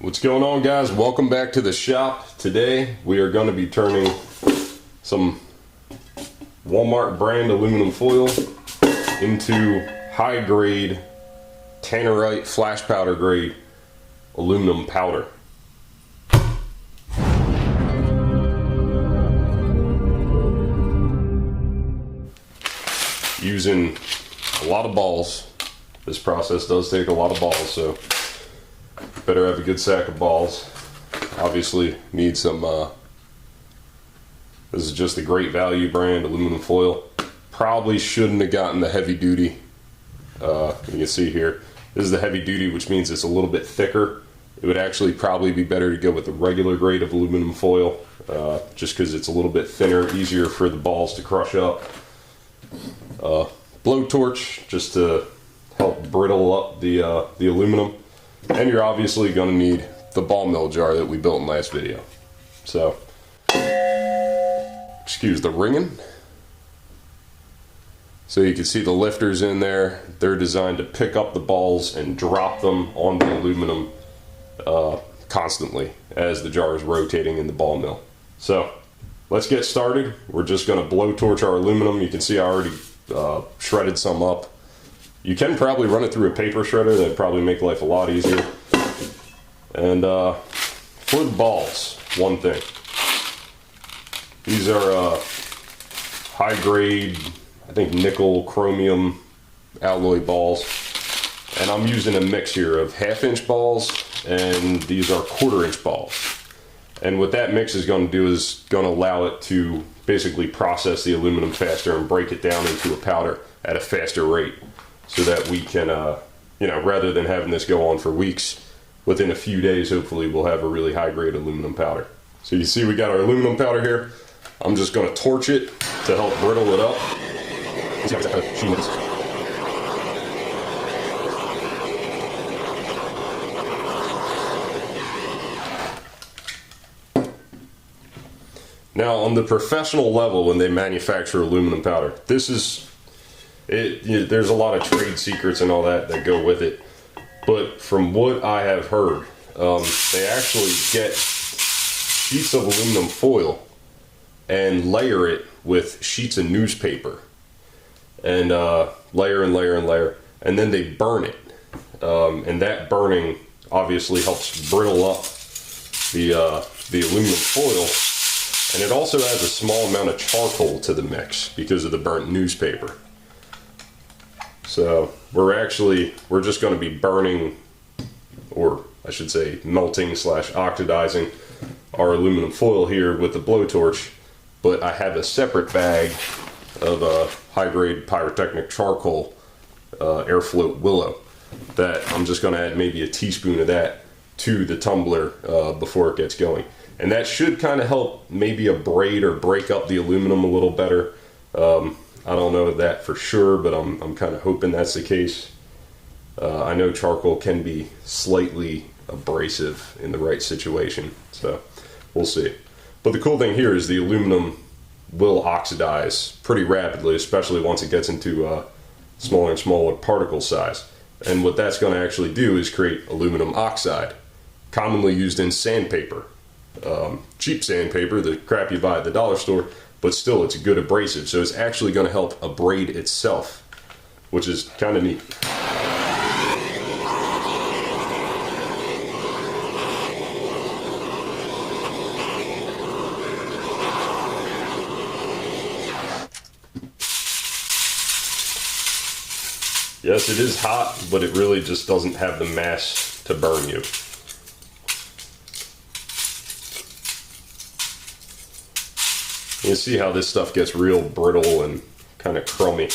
What's going on, guys? Welcome back to the shop. Today we are going to be turning some Walmart brand aluminum foil into high grade tannerite flash powder grade aluminum powder. Using a lot of balls. This process does take a lot of balls, so better have a good sack of balls. Obviously need some, this is just a Great Value brand aluminum foil. Probably shouldn't have gotten the heavy duty. You can see here, this is the heavy duty, which means it's a little bit thicker. It would actually probably be better to go with the regular grade of aluminum foil, just because it's a little bit thinner, easier for the balls to crush up. Blowtorch, just to help brittle up the aluminum. And you're obviously going to need the ball mill jar that we built in last video. So, excuse the ringing. So you can see the lifters in there. They're designed to pick up the balls and drop them on the aluminum constantly as the jar is rotating in the ball mill. So let's get started. We're just going to blowtorch our aluminum. You can see I already shredded some up. You can probably run it through a paper shredder. That'd probably make life a lot easier. And for the balls, one thing. These are high grade, I think nickel chromium alloy balls. And I'm using a mix here of 1/2 inch balls, and these are 1/4 inch balls. And what that mix is going to do is going to allow it to basically process the aluminum faster and break it down into a powder at a faster rate. So that we can, rather than having this go on for weeks, within a few days, hopefully we'll have a really high grade aluminum powder. So you see we got our aluminum powder here. I'm just going to torch it to help brittle it up. See how exactly sheen it is. Now on the professional level, when they manufacture aluminum powder, this is there's a lot of trade secrets and all that go with it, but from what I have heard, they actually get sheets of aluminum foil and layer it with sheets of newspaper, and layer and layer and layer, and then they burn it, and that burning obviously helps brittle up the aluminum foil, and it also adds a small amount of charcoal to the mix because of the burnt newspaper. So we're just going to be burning, or I should say melting / oxidizing our aluminum foil here with the blowtorch, but I have a separate bag of high grade pyrotechnic charcoal, air float willow, that I'm just going to add maybe a teaspoon of that to the tumbler before it gets going. And that should kind of help maybe abrade or break up the aluminum a little better. I don't know that for sure, but I'm kind of hoping that's the case. I know charcoal can be slightly abrasive in the right situation, so we'll see. But the cool thing here is the aluminum will oxidize pretty rapidly, especially once it gets into smaller and smaller particle size. And what that's going to actually do is create aluminum oxide, commonly used in sandpaper. Cheap sandpaper, the crap you buy at the dollar store, but still it's a good abrasive, so it's actually going to help abrade itself, which is kind of neat. Yes, it is hot, but it really just doesn't have the mass to burn you. You see how this stuff gets real brittle and kind of crummy.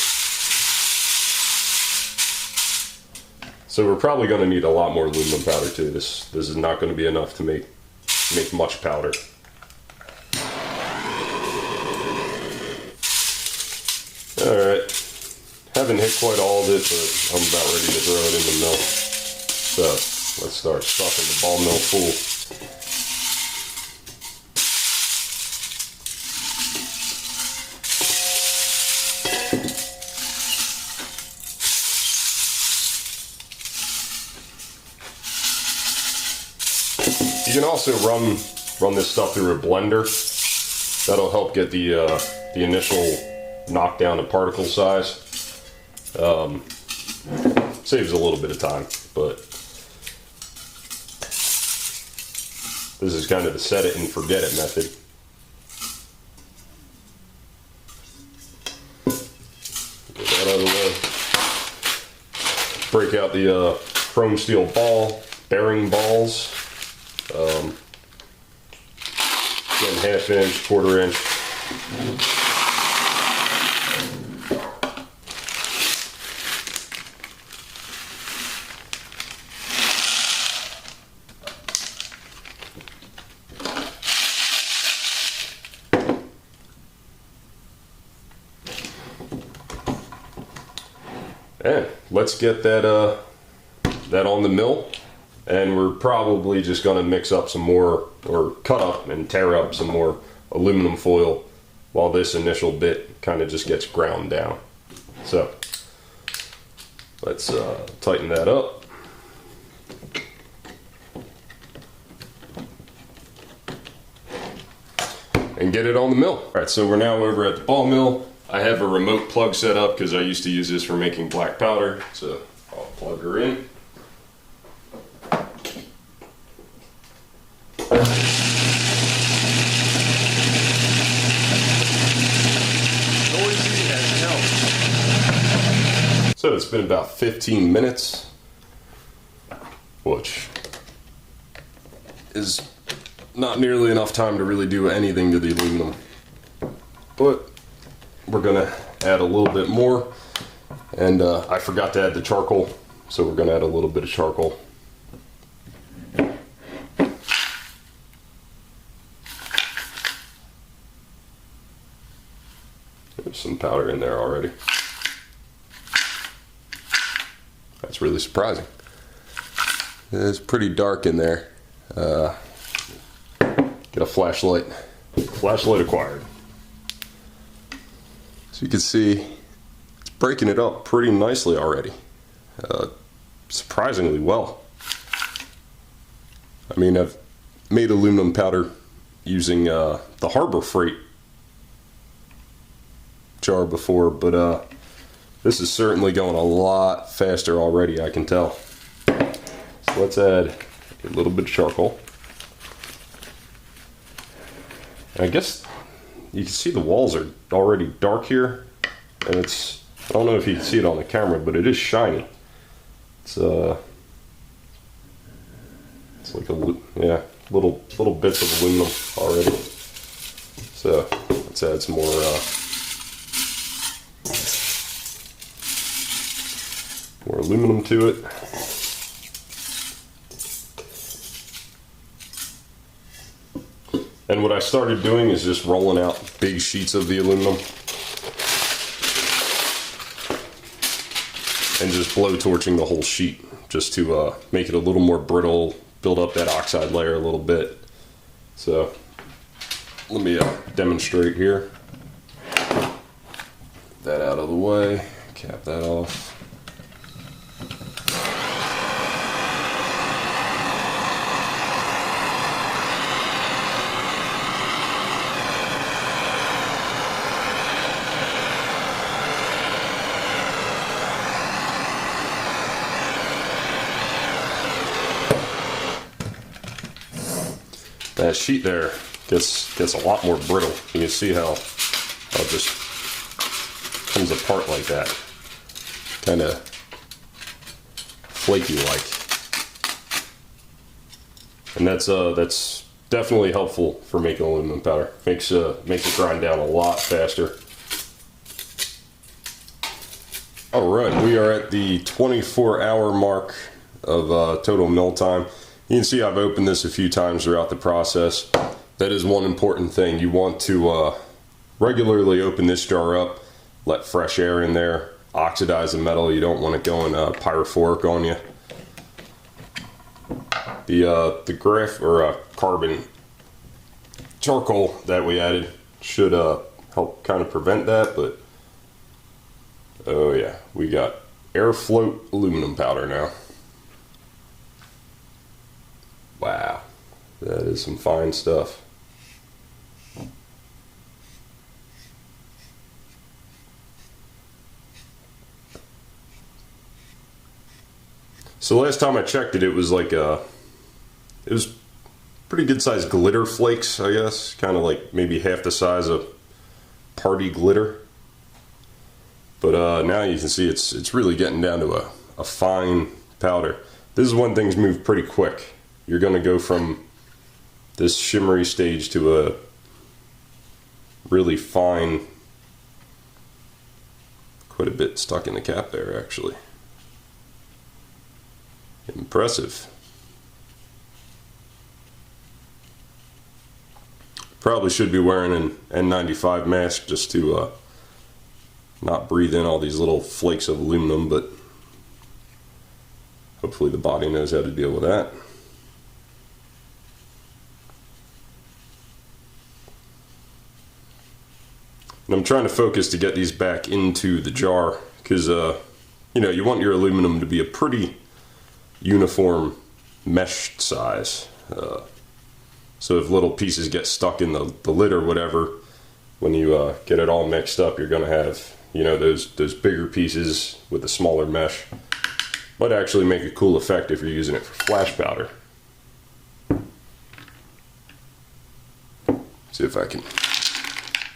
So we're probably going to need a lot more aluminum powder too. This is not going to be enough to make much powder. Alright, haven't hit quite all of it, but I'm about ready to throw it in the mill. So let's start stuffing the ball mill full. You can also run this stuff through a blender. That'll help get the initial knockdown of particle size. Saves a little bit of time, but this is kind of the set it and forget it method. Get that out of the way. Break out the chrome steel bearing balls. Again, 1/2 inch, 1/4 inch. And let's get that on the mill, and we're probably just going to mix up some more, or cut up and tear up some more aluminum foil while this initial bit kind of just gets ground down. So let's tighten that up. And get it on the mill. All right, so we're now over at the ball mill. I have a remote plug set up because I used to use this for making black powder, so I'll plug her in. Noisy as hell. So it's been about 15 minutes, which is not nearly enough time to really do anything to the aluminum, but we're gonna add a little bit more, and I forgot to add the charcoal, so we're gonna add a little bit of charcoal. There's some powder in there already. That's really surprising. It's pretty dark in there. Get a flashlight. Flashlight acquired. So you can see it's breaking it up pretty nicely already. Surprisingly well. I mean, I've made aluminum powder using the Harbor Freight jar before, but this is certainly going a lot faster already, I can tell. So let's add a little bit of charcoal. I guess you can see the walls are already dark here, and it's, I don't know if you can see it on the camera, but it is shiny. It's like little bits of aluminum already. So let's add some more aluminum to it. And what I started doing is just rolling out big sheets of the aluminum and just blow torching the whole sheet, just to make it a little more brittle, build up that oxide layer a little bit. So let me demonstrate here. That out of the way, cap that off. That sheet there gets a lot more brittle. You can see how it just comes apart like that, kind of flaky like, and that's definitely helpful for making aluminum powder. Makes it grind down a lot faster. All right, we are at the 24-hour mark of total mill time. You can see I've opened this a few times throughout the process. That is one important thing. You want to regularly open this jar up, let fresh air in there, oxidize the metal. You don't want it going pyrophoric on you. The graph or carbon charcoal that we added should help kind of prevent that, but oh yeah, we got air float aluminum powder now. Wow, That is some fine stuff. So last time I checked it, it was like it was pretty good sized glitter flakes, I guess. Kind of like maybe half the size of party glitter. But now you can see it's really getting down to a fine powder. This is when things move pretty quick. You're going to go from this shimmery stage to a really fine, quite a bit stuck in the cap there actually. Impressive. Probably should be wearing an N95 mask just to not breathe in all these little flakes of aluminum, but hopefully the body knows how to deal with that. And I'm trying to focus to get these back into the jar because you know, you want your aluminum to be a pretty uniform mesh size. So if little pieces get stuck in the lid or whatever, when you get it all mixed up, you're going to have, you know, those bigger pieces with a smaller mesh. Might actually make a cool effect if you're using it for flash powder. See if I can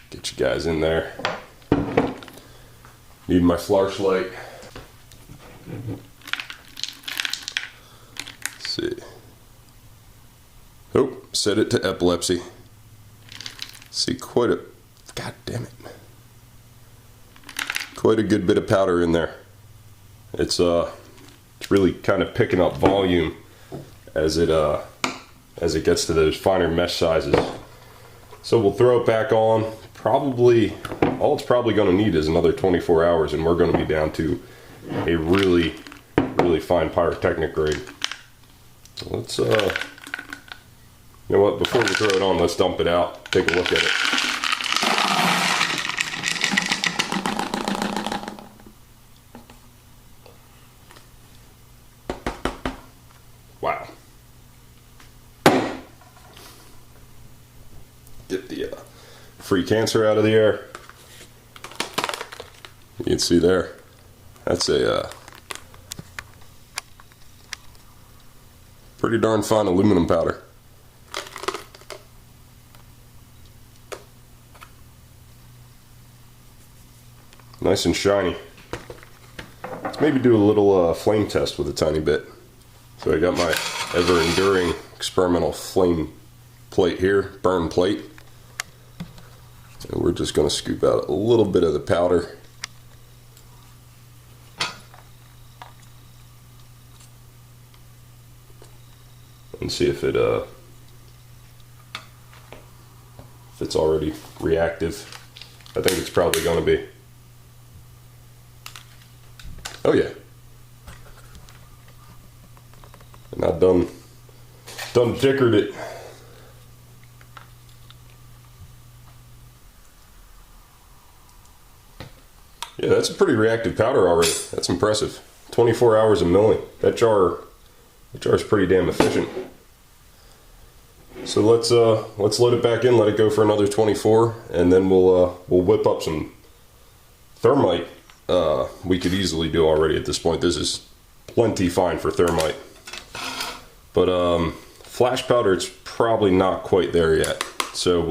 get you guys in there. Need my flashlight. Let's see. Oh, set it to epilepsy. See, quite a, god damn it. Quite a good bit of powder in there. It's really kind of picking up volume as it gets to those finer mesh sizes. So we'll throw it back on. Probably, all it's probably going to need is another 24 hours and we're going to be down to a really, really fine pyrotechnic grade. Let's, you know what, before we throw it on, let's dump it out, take a look at it. Wow. Get the free cancer out of the air. You can see there, that's a pretty darn fine aluminum powder. Nice and shiny. Let's maybe do a little flame test with a tiny bit. So I got my ever enduring experimental flame plate here, burn plate. And we're just going to scoop out a little bit of the powder. And see if it's already reactive. I think it's probably going to be. Oh yeah. And I've done dickered it. Yeah, that's a pretty reactive powder already. That's impressive. 24 hours of milling. That jar is pretty damn efficient. So let's load it back in, let it go for another 24, and then we'll whip up some thermite. We could easily do already at this point. This is plenty fine for thermite. But flash powder, it's probably not quite there yet. So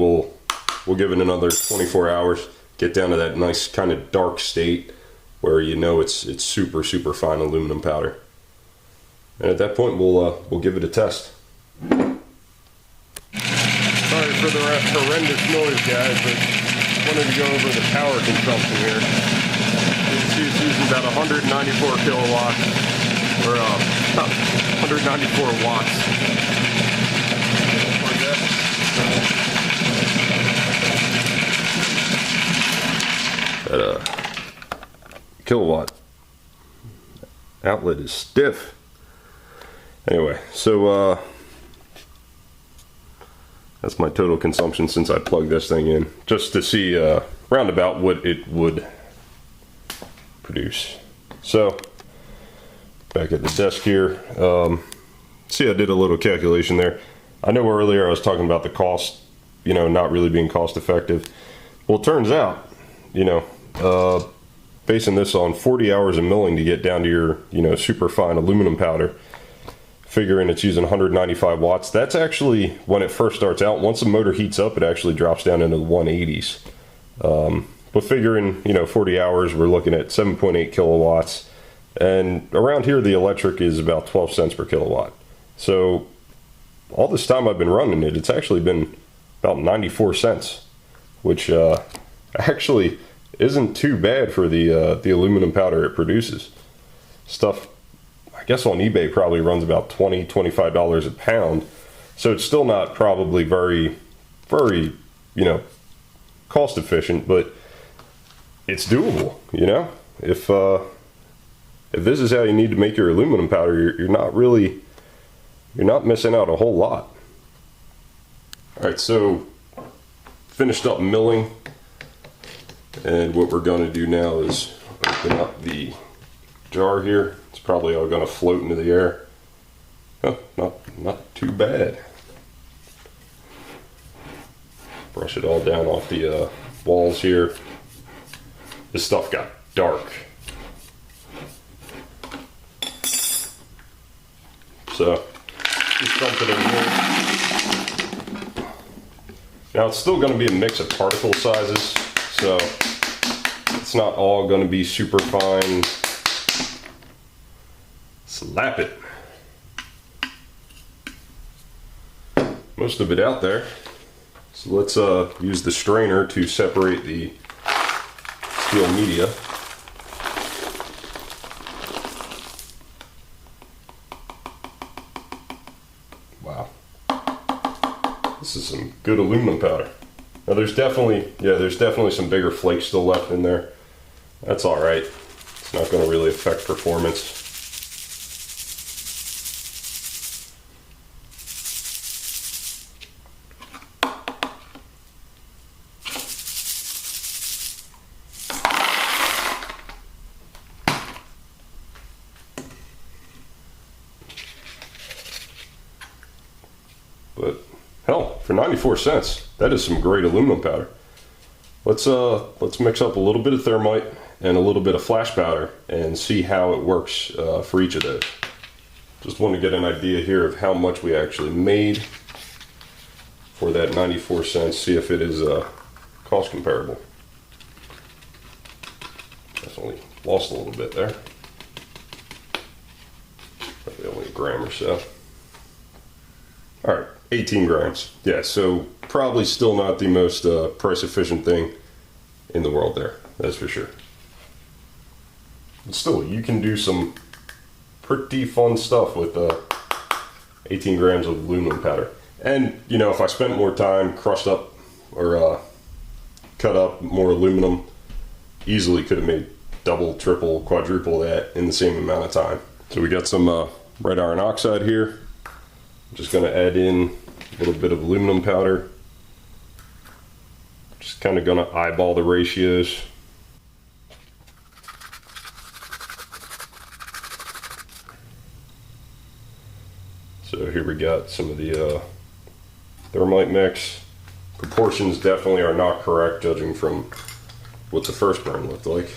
we'll give it another 24 hours, get down to that nice kind of dark state where you know it's super fine aluminum powder. And at that point we'll give it a test. Sorry for the horrendous noise, guys, but wanted to go over the power consumption here. You can see it's using about 194 kilowatts, or 194 watts. Like that. Kilowatt outlet is stiff. Anyway, so that's my total consumption since I plugged this thing in, just to see roundabout what it would produce. So back at the desk here, see, I did a little calculation there. I know earlier I was talking about the cost, you know, not really being cost effective. Well, it turns out, you know, basing this on 40 hours of milling to get down to your, you know, super fine aluminum powder, figuring it's using 195 watts. That's actually when it first starts out. Once the motor heats up, it actually drops down into the 180s. But figuring, you know, 40 hours, we're looking at 7.8 kilowatts. And around here, the electric is about 12 cents per kilowatt. So all this time I've been running it, it's actually been about 94 cents, which actually isn't too bad for the aluminum powder it produces. Stuff, I guess on eBay probably runs about $20–25 a pound. So it's still not probably very, you know, cost efficient, but it's doable, you know? If this is how you need to make your aluminum powder, you're not missing out a whole lot. All right, so finished up milling, and what we're going to do now is open up the jar here. It's probably all going to float into the air. Oh, not too bad. Brush it all down off the walls here. This stuff got dark. So just dump it in here. Now it's still going to be a mix of particle sizes, so it's not all going to be super fine. Slap it. Most of it out there. So let's use the strainer to separate the steel media. Wow. This is some good aluminum powder. Now there's definitely some bigger flakes still left in there. That's all right. It's not going to really affect performance. But hell, for 94 cents, that is some great aluminum powder. Let's mix up a little bit of thermite and a little bit of flash powder and see how it works for each of those. Just want to get an idea here of how much we actually made for that 94 cents. See if it is cost comparable. Definitely lost a little bit there. Probably only a gram or so. All right, 18 grams. Yeah, so probably still not the most price efficient thing in the world there, that's for sure. But still, you can do some pretty fun stuff with 18 grams of aluminum powder. And, you know, if I spent more time, crushed up or cut up more aluminum, easily could have made double, triple, quadruple that in the same amount of time. So we got some red iron oxide here. I'm just going to add in a little bit of aluminum powder. Just kind of going to eyeball the ratios. So here we got some of the thermite mix. Proportions definitely are not correct, judging from what the first burn looked like.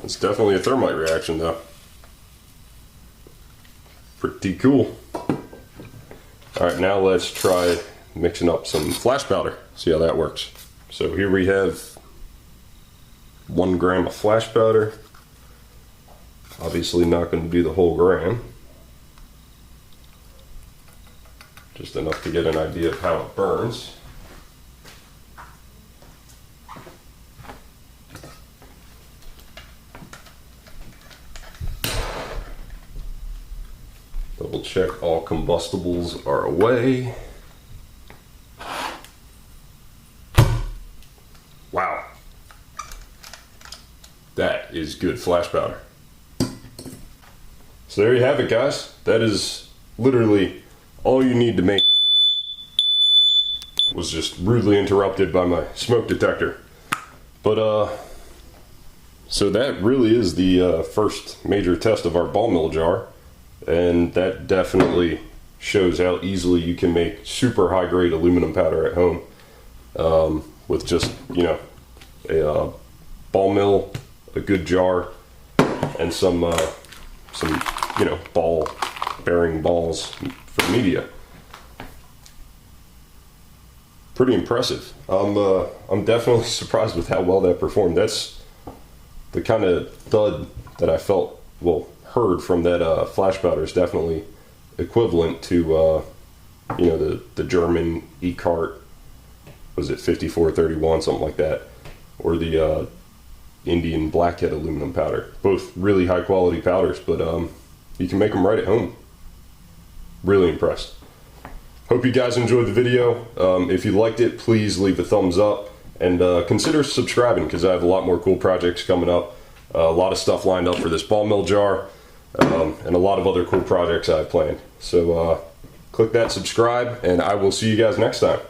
It's definitely a thermite reaction though. Pretty cool. Alright, now let's try mixing up some flash powder. See how that works. So here we have 1 gram of flash powder. Obviously not going to do the whole gram. Just enough to get an idea of how it burns. Double check all combustibles are away. Wow. That is good flash powder. So there you have it, guys. That is literally all you need to make. Was just rudely interrupted by my smoke detector. But So that really is the first major test of our ball mill jar, and that definitely shows how easily you can make super high grade aluminum powder at home with just, you know, a ball mill, a good jar, and some you know, ball bearing balls for media. Pretty impressive. I'm definitely surprised with how well that performed. That's the kind of thud that I felt, well, heard from that flash powder is definitely equivalent to you know, the German E-Cart, was it 5431, something like that, or the Indian blackhead aluminum powder. Both really high quality powders, but you can make them right at home. Really impressed. Hope you guys enjoyed the video. If you liked it, please leave a thumbs up and consider subscribing, because I have a lot more cool projects coming up. A lot of stuff lined up for this ball mill jar, and a lot of other cool projects I have planned. So click that subscribe, and I will see you guys next time.